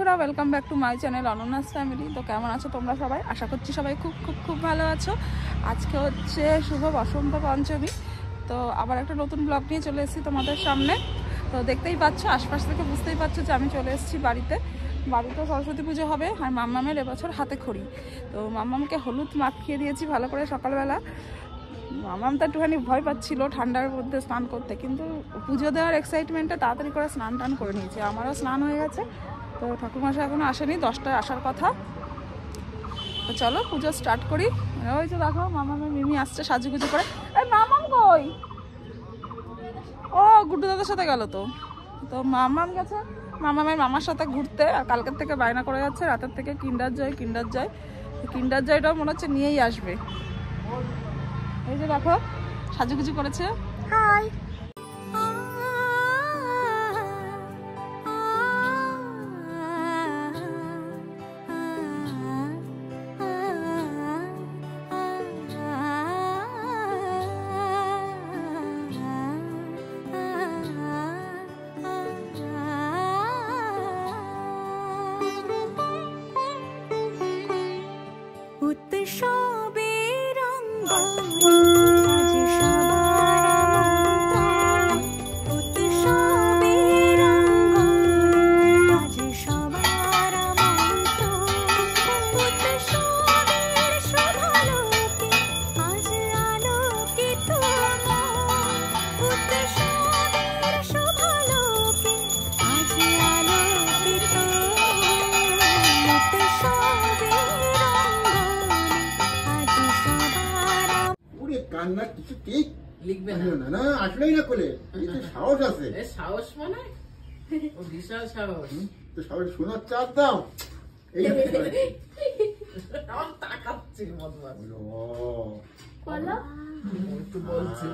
বন্ধুরা, welcome back to my channel অনন্যাস family. তো কেমন আছো তোমরা সবাই? আশা করছি সবাই খুব খুব খুব ভালো আছো। আজকে হচ্ছে শুভ বসন্ত পঞ্চমী। তো আবার একটা নতুন ব্লগ নিয়ে চলে এসেছি তোমাদের সামনে। তো দেখতেই পাচ্ছ, আশপাশ থেকে বুঝতেই পারছো যে আমি চলে এসেছি বাড়িতে সরস্বতী পুজো হবে। আর মাম্মামের এবছর হাতে খড়ি। তো মাম্মামকে হলুদ মাখিয়ে দিয়েছি ভালো করে সকালবেলা। মাম্মাম তো একটুখানি ভয় পাচ্ছিল ঠান্ডার মধ্যে স্নান করতে, কিন্তু পুজো দেওয়ার এক্সাইটমেন্টে তাড়াতাড়ি করে স্নান টান করে নিয়েছে। আমারও স্নান হয়ে গেছে। তো ঠাকুরমশাই এখনো আসেনি, 10টায় আসার কথা। তো চলো পুজো স্টার্ট করি। ওই যে দেখো মামামের মিমি আসছে সাজুগুজু করে। এই মামাম কই? ও গুড্ডু দাদার সাথে গেল। তো মামাম গেছে মামামের মামার সাথে ঘুরতে। আর কালকের থেকে বায়না করে যাচ্ছে রাতের থেকে কিন্ডার জয়টাও মনে হচ্ছে নিয়েই আসবে। এই যে দেখো সাজুগুজু করেছে। হাই কিছু ঠিক লিখবে না না আসলেই না কোলে সাহস আছে। সাহস মানে ও বিশাল সাহস। তো সাহস শোনার চাপ দাও। এই আমার তাকাচ্ছে মতবাদ বলো একটু বলছি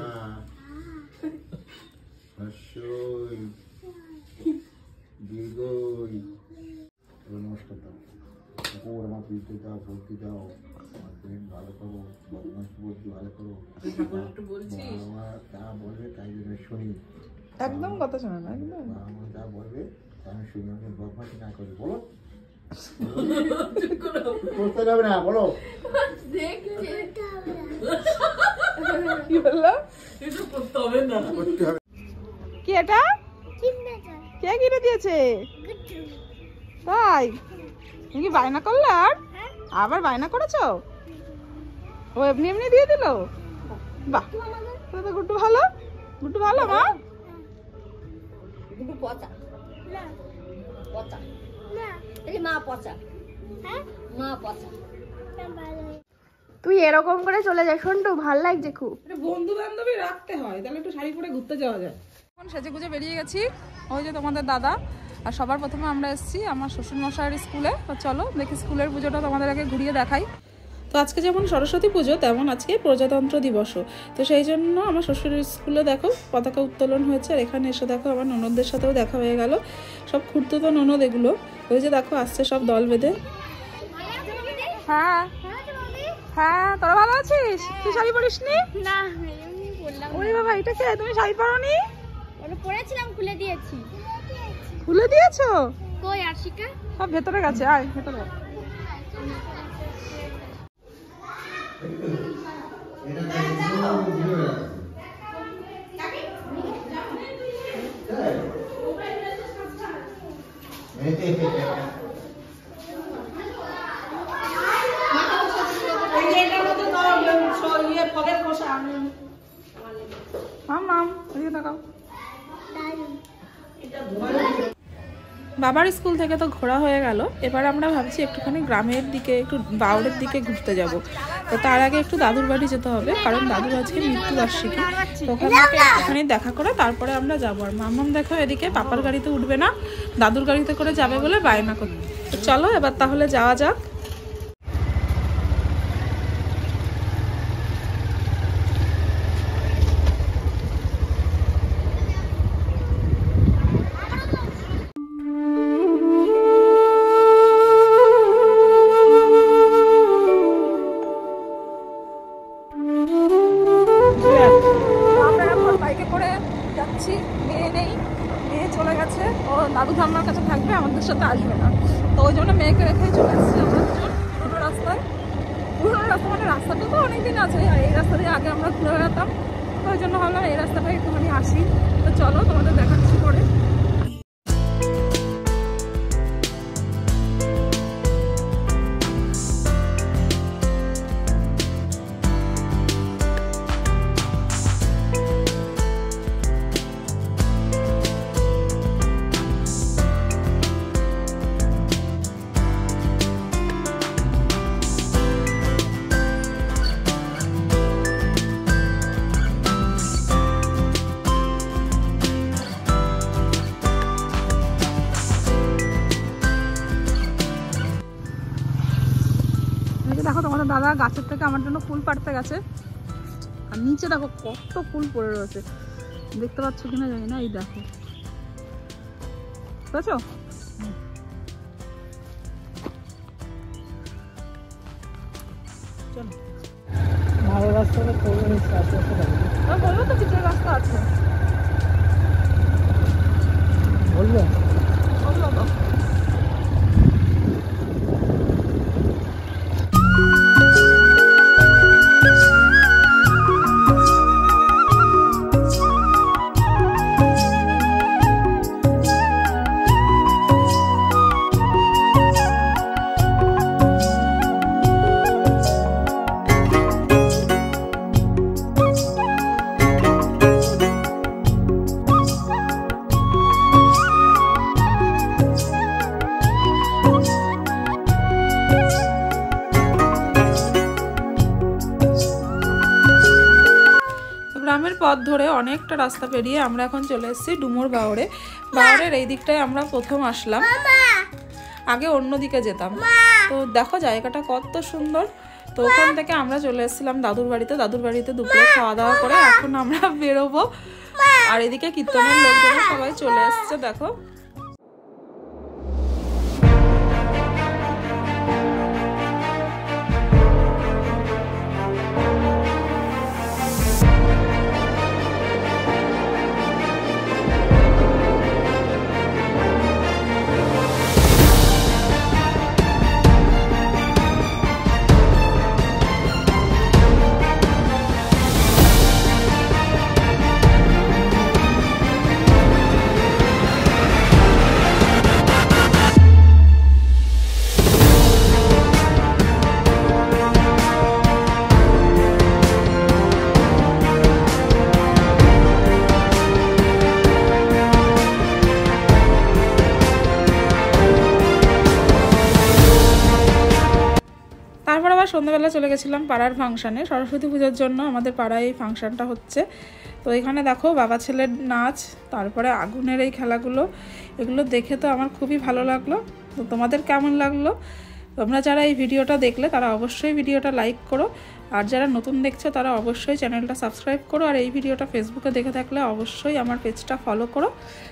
হর্ষই দীর্ঘই। নমস্কার দাও, আমার পিঠে দাও, ভর্তি দাও, ভালো করো, বদমাশি বলছি ভালো করো। যা বলবে তাই জন্য শুনি, একদম কথা শোনা না, একদম আমার যা বলবে আমি শুনি, আমি বদমাশি না করি। বলো করতে যাবে না, বলো কি বললো? করতে হবে না, করতে হবে। কি এটা কে কিনে দিয়েছে? তাই তুমি কি বায়না করলে? আর আবার বায়না করেছো? ও এমনি এমনি দিয়ে দিল? বাহ, তো গুড্ডু ভালো, গুড্ডু ভালো। মা গুড্ডু পচা পচা না, এই মা পচা। হ্যাঁ মা পচা। তুই এরকম করে চলে যাস সন্টু, ভাল লাগছে খুব। বন্ধু বান্ধবী রাখতে হয়, তাহলে একটু শাড়ি পরে ঘুরতে যাওয়া যায়। এখন সেজে গুজে বেরিয়ে গেছি। ওই যে তোমাদের দাদা। আর সবার প্রথমে আমরা এসেছি আমার শ্বশুরমশাইয়ের স্কুলে। তো চলো দেখি স্কুলের পুজোটা তোমাদের আগে ঘুরিয়ে দেখাই। তো আজকে যেমন সরস্বতী পুজো, তেমন আজকে প্রজাতন্ত্র দিবসও। তো সেই জন্য আমার শ্বশুরের স্কুলে দেখো পতাকা উত্তোলন হয়েছে। আর এখানে এসে দেখো আমার ননদদের সাথেও দেখা হয়ে গেল। সব খুঁড়তুতো ননদ এগুলো। ওই যে দেখো আসছে সব দল বেঁধে। হ্যাঁ হ্যাঁ, তোরা ভালো আছিস? তুই শাড়ি পরিস নি? না ওরে বাবা, এটা কে? তুমি শাড়ি পরোনি? ওটা পরেছিলাম, খুলে দিয়েছি। খুলে দিয়েছো? কই আরশিকা? সব ভেতরে গেছে। আয় ভেতরে। বাবার স্কুল থেকে তো ঘোরা হয়ে গেল। এবার আমরা ভাবছি একটুখানি গ্রামের দিকে, একটু বাউরের দিকে ঘুরতে যাব। তো তার আগে একটু দাদুর বাড়ি যেতে হবে, কারণ দাদুর আজকে মৃত্যুবার্ষিকী। তো ওখানে দেখা করে তারপরে আমরা যাবো। আর মাম্মাম দেখো এদিকে পাপার গাড়িতে উঠবে না, দাদুর গাড়িতে করে যাবে বলে বায়না করতে। তো চলো এবার তাহলে যাওয়া যাক। যাচ্ছি, মেয়ে নেই, মেয়ে চলে গেছে, ও দাদু ঠাম্মার কাছে থাকবে, আমাদের সাথে আসবে না। ওই জন্য মেয়েকে রেখেই চলে এসেছি আমরা দুজন পুরোনো রাস্তায়। পুরোনো রাস্তা মানে রাস্তাটা তো অনেকদিন আছে, আর এই রাস্তা দিয়ে আগে আমরা ঘুরে বেড়াতাম, তো ওই জন্য ভাবলাম এই রাস্তাটাই একটুখানি আসি। তো চলো তোমাদের দেখাচ্ছি পরে। দেখো তোমাদের দাদা গাছের থেকে আমার জন্য ফুল পাড়তে গেছে, আর নিচে দেখো কত ফুল পড়ে রয়েছে, দেখতে পাচ্ছ কিনা জানি না। এই দেখো বুঝছো, চলো ভালো রাস্তাটা করে বললো তো কিছু রাস্তা আছে, বলবো বললো তো। গ্রামের পথ ধরে অনেকটা রাস্তা পেরিয়ে আমরা এখন চলে এসেছি ডুমুর বাওরে। বাওরের এই দিকটায় আমরা প্রথম আসলাম, আগে অন্য দিকে যেতাম। তো দেখো জায়গাটা কত সুন্দর। তো ওখান থেকে আমরা চলে এসেছিলাম দাদুর বাড়িতে। দাদুর বাড়িতে দুপুরে খাওয়া দাওয়া করে এখন আমরা বেরোবো। আর এদিকে কীর্তনের লোকজন সবাই চলে এসছে দেখো। তারপর আবার সন্ধ্যাবেলা চলে গেছিলাম পাড়ার ফাংশানে, সরস্বতী পুজোর জন্য আমাদের পাড়ায় এই ফাংশানটা হচ্ছে। তো এখানে দেখো বাবা ছেলের নাচ, তারপরে আগুনের এই খেলাগুলো, এগুলো দেখে তো আমার খুবই ভালো লাগলো। তো তোমাদের কেমন লাগলো? তোমরা যারা এই ভিডিওটা দেখলে তারা অবশ্যই ভিডিওটা লাইক করো, আর যারা নতুন দেখছো তারা অবশ্যই চ্যানেলটা সাবস্ক্রাইব করো, আর এই ভিডিওটা ফেসবুকে দেখে থাকলে অবশ্যই আমার পেজটা ফলো করো।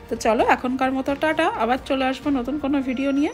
তো চলো এখনকার মতো টাটা, আবার চলে আসবো নতুন কোনো ভিডিও নিয়ে।